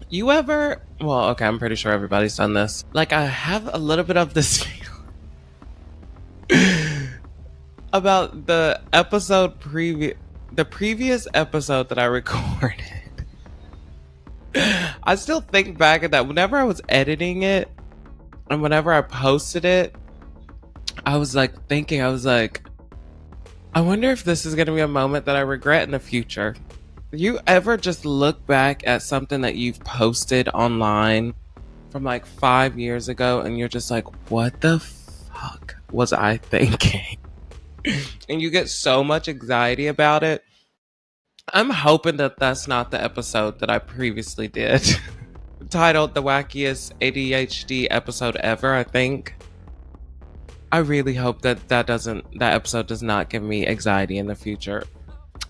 You ever, well, okay, I'm pretty sure everybody's done this. Like, I have a little bit of this feel about the previous episode that I recorded. I still think back at that. Whenever I was editing it and whenever I posted it, I was like thinking, I was like, I wonder if this is going to be a moment that I regret in the future. You ever just look back at something that you've posted online from like 5 years ago and you're just like, what the fuck was I thinking? And you get so much anxiety about it. I'm hoping that that's not the episode that I previously did. Titled the wackiest ADHD episode ever, I think. I really hope that that episode does not give me anxiety in the future.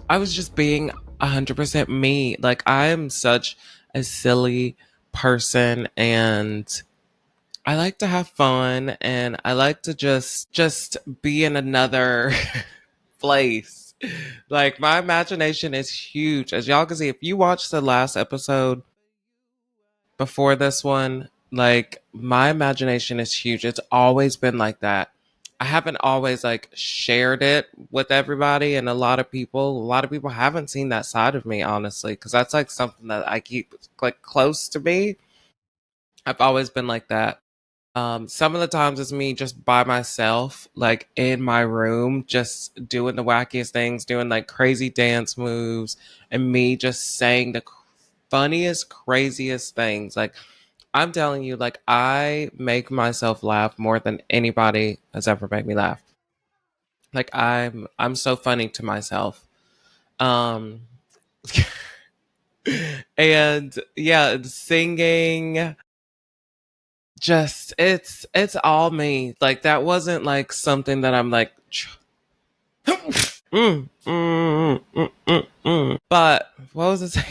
I was just being 100% me. Like, I am such a silly person, and I like to have fun, and I like to just be in another place. Like, my imagination is huge. As y'all can see, if you watch the last episode before this one, like, my imagination is huge. It's always been like that. I haven't always like shared it with everybody and a lot of people. A lot of people haven't seen that side of me, honestly, because that's like something that I keep like close to me. I've always been like that. Some of the times it's me just by myself, like in my room, just doing the wackiest things, doing like crazy dance moves, and me just saying the funniest, craziest things. Like, I'm telling you, like, I make myself laugh more than anybody has ever made me laugh. Like, I'm so funny to myself. Um and yeah, singing, just it's all me. Like, that wasn't like something that I'm like but what was it saying?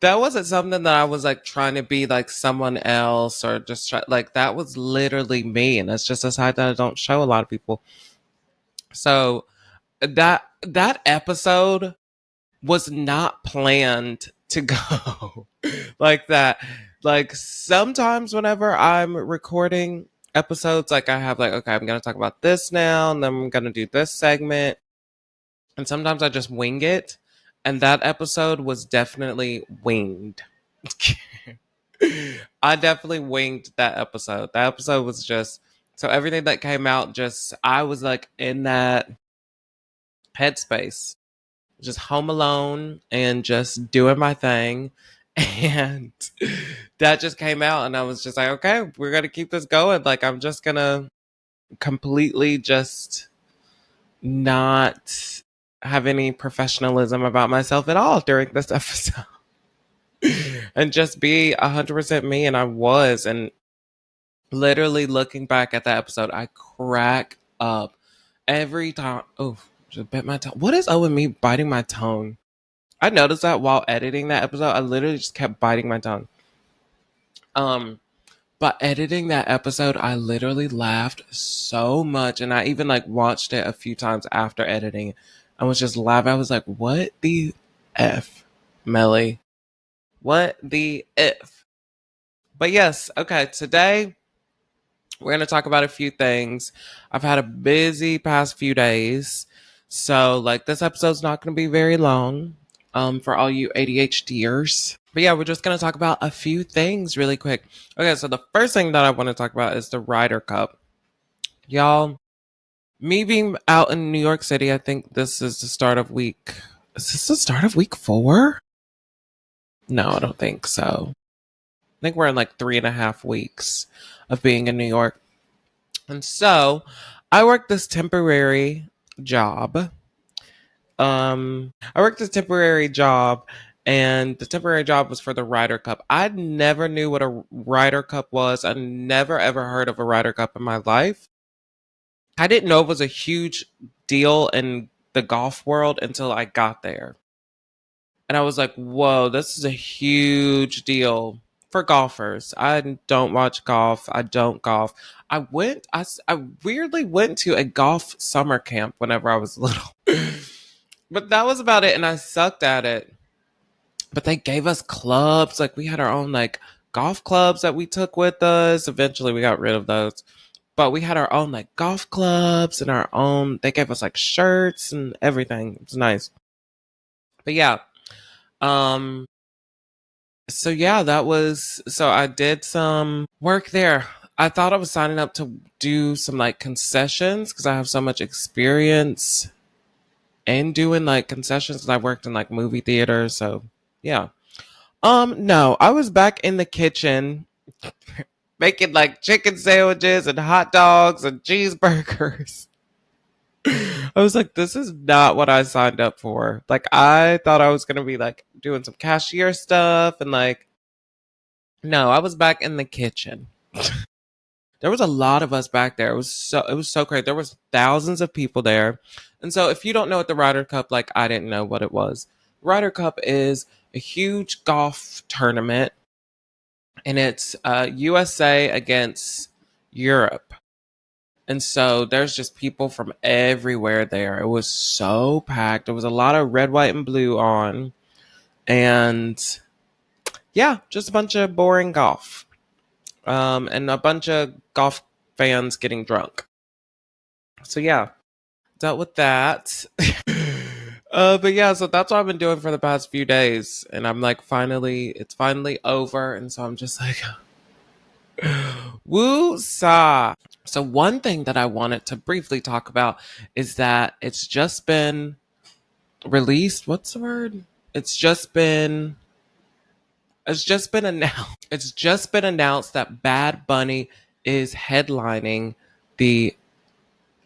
That wasn't something that I was like trying to be like someone else or just try, like, that was literally me, and that's just a side that I don't show a lot of people. So that episode was not planned to go like that. Like, sometimes whenever I'm recording episodes, like, I have like, okay, I'm gonna talk about this now, and then I'm gonna do this segment, and sometimes I just wing it. And that episode was definitely winged. I definitely winged that episode. That episode was just, so everything that came out, just, I was like in that headspace, just home alone and just doing my thing. And that just came out, and I was just like, okay, we're gonna keep this going. Like, I'm just gonna completely just not have any professionalism about myself at all during this episode. And just be 100% me. And I was. And literally looking back at that episode, I crack up every time. Oh, just bit my tongue. What is up with me biting my tongue? I noticed that while editing that episode, I literally just kept biting my tongue. Um, but editing that episode, I literally laughed so much, and I even like watched it a few times after editing. I was just laughing. I was like, "What the f, Meli? What the if?" But yes, okay. Today we're gonna talk about a few things. I've had a busy past few days, so like this episode's not gonna be very long. For all you ADHDers. But yeah, we're just gonna talk about a few things really quick. Okay, so the first thing that I want to talk about is the Ryder Cup. Y'all, me being out in New York City, I think this is the start of week. Is this the start of week 4? No, I don't think so. I think we're in like 3.5 weeks of being in New York. And so I worked this temporary job. I worked this temporary job, and the temporary job was for the Ryder Cup. I never knew what a Ryder Cup was. I never ever heard of a Ryder Cup in my life. I didn't know it was a huge deal in the golf world until I got there. And I was like, whoa, this is a huge deal for golfers. I don't watch golf. I don't golf. I weirdly went to a golf summer camp whenever I was little. But that was about it, and I sucked at it. But they gave us clubs. Like we had our own like golf clubs that we took with us. Eventually we got rid of those. But we had our own like golf clubs and our own, they gave us like shirts and everything. It was nice. But yeah. Um so yeah, so I did some work there. I thought I was signing up to do some like concessions because I have so much experience in doing like concessions because I worked in like movie theaters. So yeah. No, I was back in the kitchen making like chicken sandwiches and hot dogs and cheeseburgers. I was like, this is not what I signed up for. Like, I thought I was gonna be like doing some cashier stuff and like, no, I was back in the kitchen. There was a lot of us back there. It was so great. There was thousands of people there. And so if you don't know what the Ryder Cup, like I didn't know what it was. Ryder Cup is a huge golf tournament and it's USA against Europe. And so there's just people from everywhere there. It was so packed. There was a lot of red, white, and blue on. And yeah, just a bunch of boring golf. And a bunch of golf fans getting drunk. So yeah, dealt with that. But yeah, so that's what I've been doing for the past few days. And I'm like, it's finally over. And so I'm just like, woo sa. So one thing that I wanted to briefly talk about is that it's just been released. What's the word? It's just been announced. It's just been announced that Bad Bunny is headlining the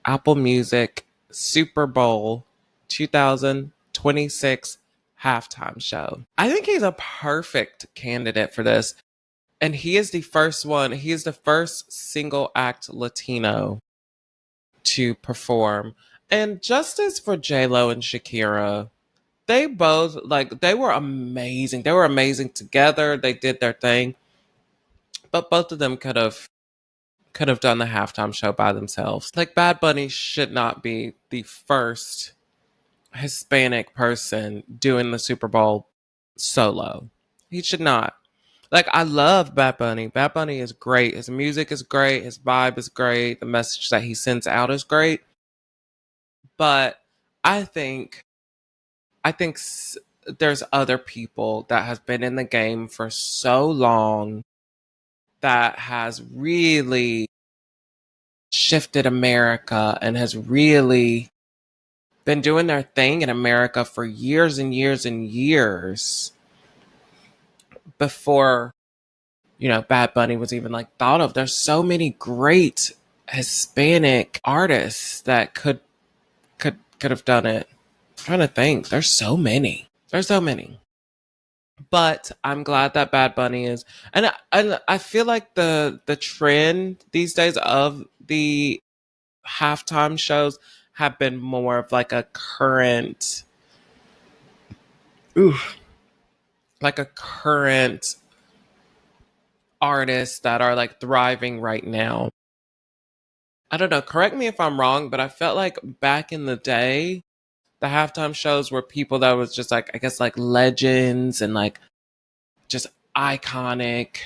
Apple Music Super Bowl 2026 halftime show. I think he's a perfect candidate for this. And he is the first one, he is the first single act Latino to perform. And justice for J-Lo and Shakira. They both they were amazing. They were amazing together. They did their thing. But both of them could have done the halftime show by themselves. Like Bad Bunny should not be the first Hispanic person doing the Super Bowl solo. He should not. Like I love Bad Bunny. Bad Bunny is great. His music is great. His vibe is great. The message that he sends out is great. But I think there's other people that has been in the game for so long that has really shifted America and has really been doing their thing in America for years and years and years before Bad Bunny was even like thought of. There's so many great Hispanic artists that could have done it. I'm trying to think. There's so many. There's so many. But I'm glad that Bad Bunny is, and I feel like the trend these days of the halftime shows have been more of like a current, ooh, like a current artists that are like thriving right now. I don't know. Correct me if I'm wrong, but I felt like back in the day, the halftime shows were people that was just like I guess like legends and like just iconic.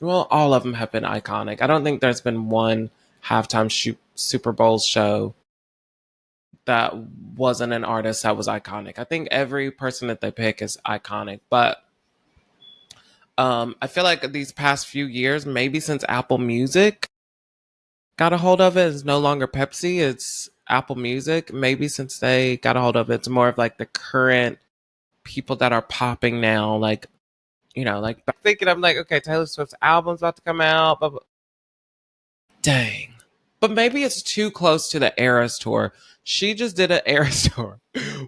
Well, all of them have been iconic. I don't think there's been one Super Bowl show that wasn't an artist that was iconic. I think every person that they pick is iconic. But I feel like these past few years, maybe since Apple Music got a hold of it, it's no longer Pepsi, it's Apple Music. Maybe since they got a hold of it, it's more of like the current people that are popping now. Like, like thinking I'm like, okay, Taylor Swift's album's about to come out, but dang. But maybe it's too close to the Eras tour. She just did an Eras tour,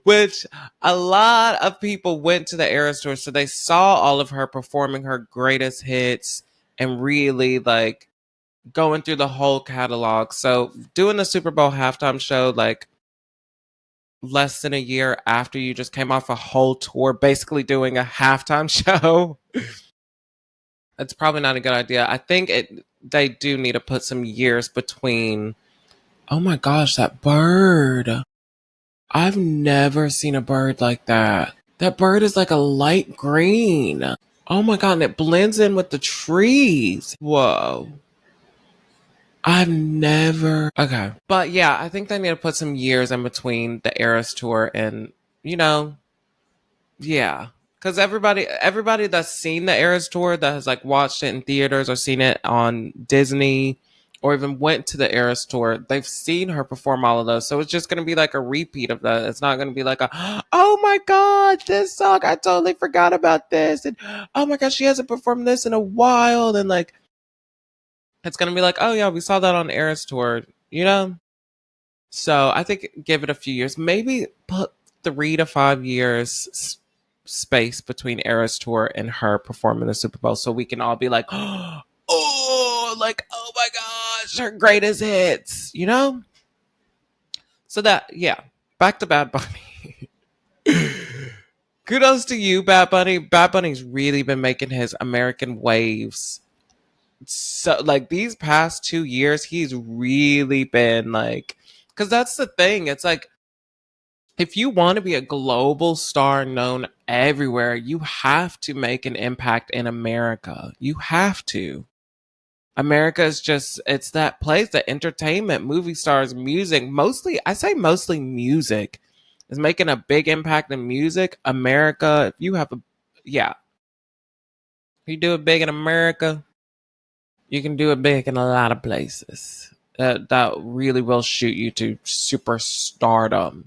which a lot of people went to the Eras tour. So they saw all of her performing her greatest hits and really like going through the whole catalog. So doing the Super Bowl halftime show, like less than a year after you just came off a whole tour, basically doing a halftime show, it's probably not a good idea. I think they do need to put some years between. Oh my gosh, that bird. I've never seen a bird like that. That bird is like a light green. Oh my God, and it blends in with the trees. Whoa. I've never. Okay. But yeah, I think they need to put some years in between the Eras tour and, you know, yeah. Because everybody that's seen the Eras tour, that has like watched it in theaters or seen it on Disney or even went to the Eras tour, they've seen her perform all of those. So it's just going to be like a repeat of that. It's not going to be like oh my God, this song, I totally forgot about this. And oh my God, she hasn't performed this in a while. And like, it's going to be like, oh yeah, we saw that on Eras tour, you know? So I think give it a few years, maybe put 3 to 5 years space between Eras tour and her performing the Super Bowl, so we can all be like, oh, like oh my gosh, her greatest hits, you know. So that yeah, back to Bad Bunny. Kudos to you, Bad Bunny. Bad Bunny's really been making his American waves. So like these past 2 years, he's really been like, because that's the thing. It's like if you want to be a global star known everywhere, you have to make an impact in America. You have to. America is just, it's that place, that entertainment, movie stars, music, mostly, I say mostly music is making a big impact in music. America, if you have a, yeah, if you do it big in America, you can do it big in a lot of places. That really will shoot you to superstardom.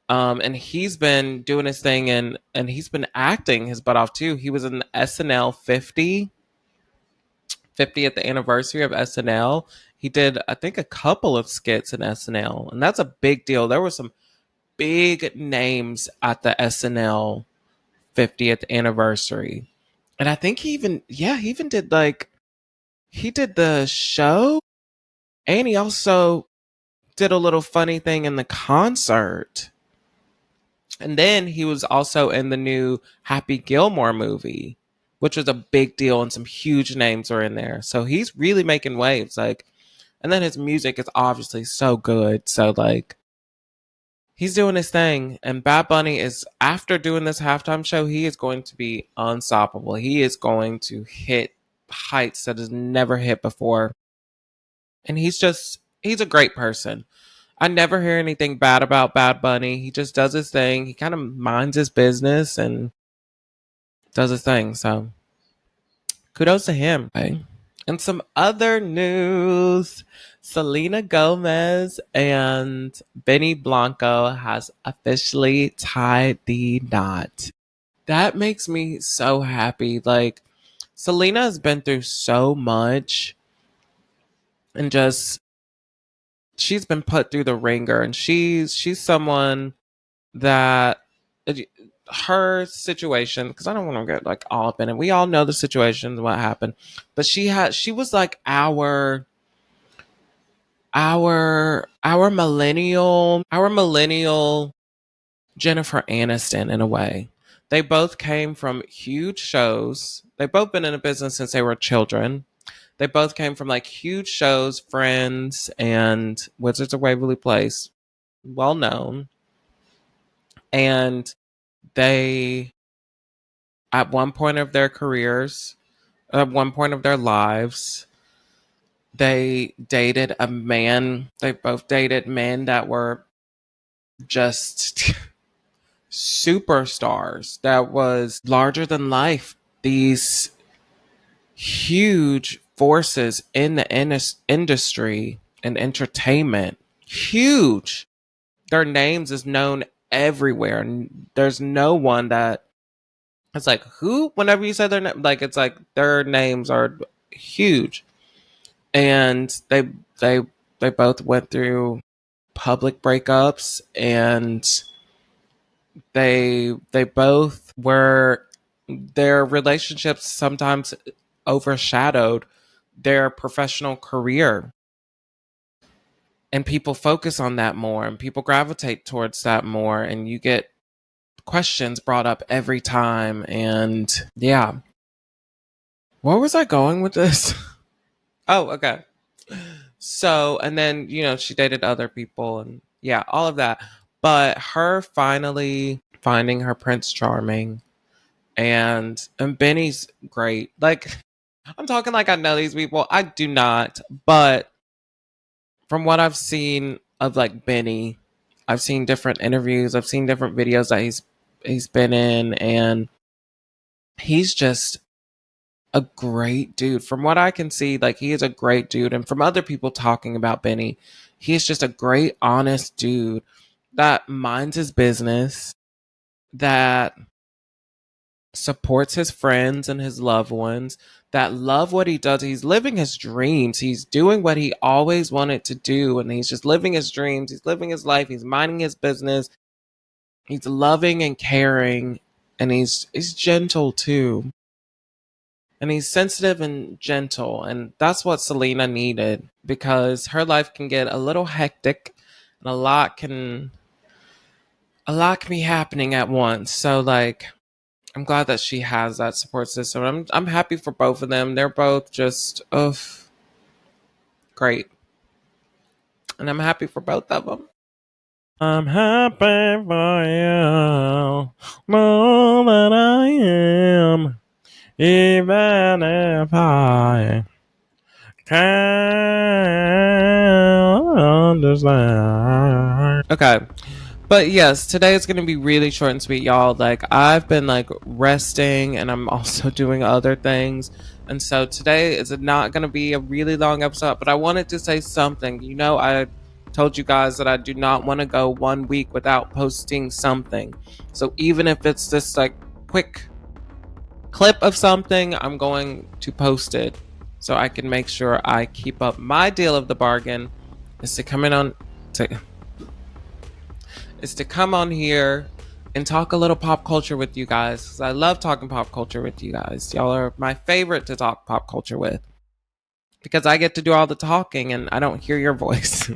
And he's been doing his thing and he's been acting his butt off too. He was in SNL 50th anniversary of SNL. He did, I think, a couple of skits in SNL, and that's a big deal. There were some big names at the SNL 50th anniversary. And I think he even did like, he did the show and he also did a little funny thing in the concert. And then he was also in the new Happy Gilmore movie, which was a big deal and some huge names were in there. So he's really making waves. Like, and then his music is obviously so good. So like he's doing his thing. And Bad Bunny is, after doing this halftime show, he is going to be unstoppable. He is going to hit heights that has never hit before. And he's a great person. I never hear anything bad about Bad Bunny. He just does his thing. He kind of minds his business and does his thing. So kudos to him. Okay. And some other news. Selena Gomez and Benny Blanco has officially tied the knot. That makes me so happy. Like, Selena has been through so much and just she's been put through the ringer, and she's someone that her situation, because I don't want to get like all up in it. We all know the situation, what happened, but she was like our millennial Jennifer Aniston in a way. They both came from huge shows. They've both been in a business since they were children. They both came from like huge shows, Friends and Wizards of Waverly Place, well known. And they, at one point of their careers, at one point of their lives, they dated a man. They both dated men that were just superstars, that was larger than life. These huge forces in the industry and entertainment. Huge. Their names is known everywhere. And there's no one that it's like, who? Whenever you say their name, like it's like their names are huge. And they they both went through public breakups, and they both were, their relationships sometimes overshadowed their professional career, and people focus on that more and people gravitate towards that more, and you get questions brought up every time. And yeah, where was I going with this? Oh, okay. So, and then, she dated other people and yeah, all of that. But her finally finding her Prince Charming. And Benny's great. Like, I'm talking like I know these people. I do not. But from what I've seen of like Benny, I've seen different interviews, I've seen different videos that he's been in, and he's just a great dude. From what I can see, like he is a great dude. And from other people talking about Benny, he's just a great, honest dude that minds his business, that supports his friends and his loved ones, that love what he does. He's living his dreams. He's doing what he always wanted to do. And he's just living his dreams. He's living his life. He's minding his business. He's loving and caring. And he's gentle too. And he's sensitive and gentle. And that's what Selena needed, because her life can get a little hectic and a lot can be happening at once. So like, I'm glad that she has that support system. I'm happy for both of them. They're both just great. And I'm happy for both of them. I'm happy for you more than I am, even if I can't understand. Okay. But yes, today is going to be really short and sweet, y'all. Like, I've been like resting and I'm also doing other things. And so today is not going to be a really long episode, but I wanted to say something. You know, I told you guys that I do not want to go 1 week without posting something. So even if it's this like quick clip of something, I'm going to post it so I can make sure I keep up. My deal of the bargain is to come on here and talk a little pop culture with you guys, because I love talking pop culture with you guys. Y'all are my favorite to talk pop culture with, because I get to do all the talking and I don't hear your voice.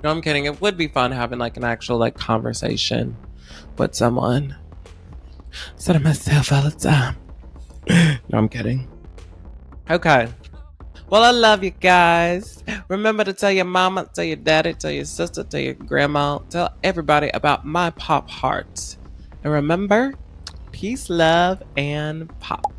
No, I'm kidding. It would be fun having like an actual like conversation with someone instead of myself all the time. No, I'm kidding. Okay. Well, I love you guys. Remember to tell your mama, tell your daddy, tell your sister, tell your grandma, tell everybody about my pop hearts. And remember, peace, love, and pop.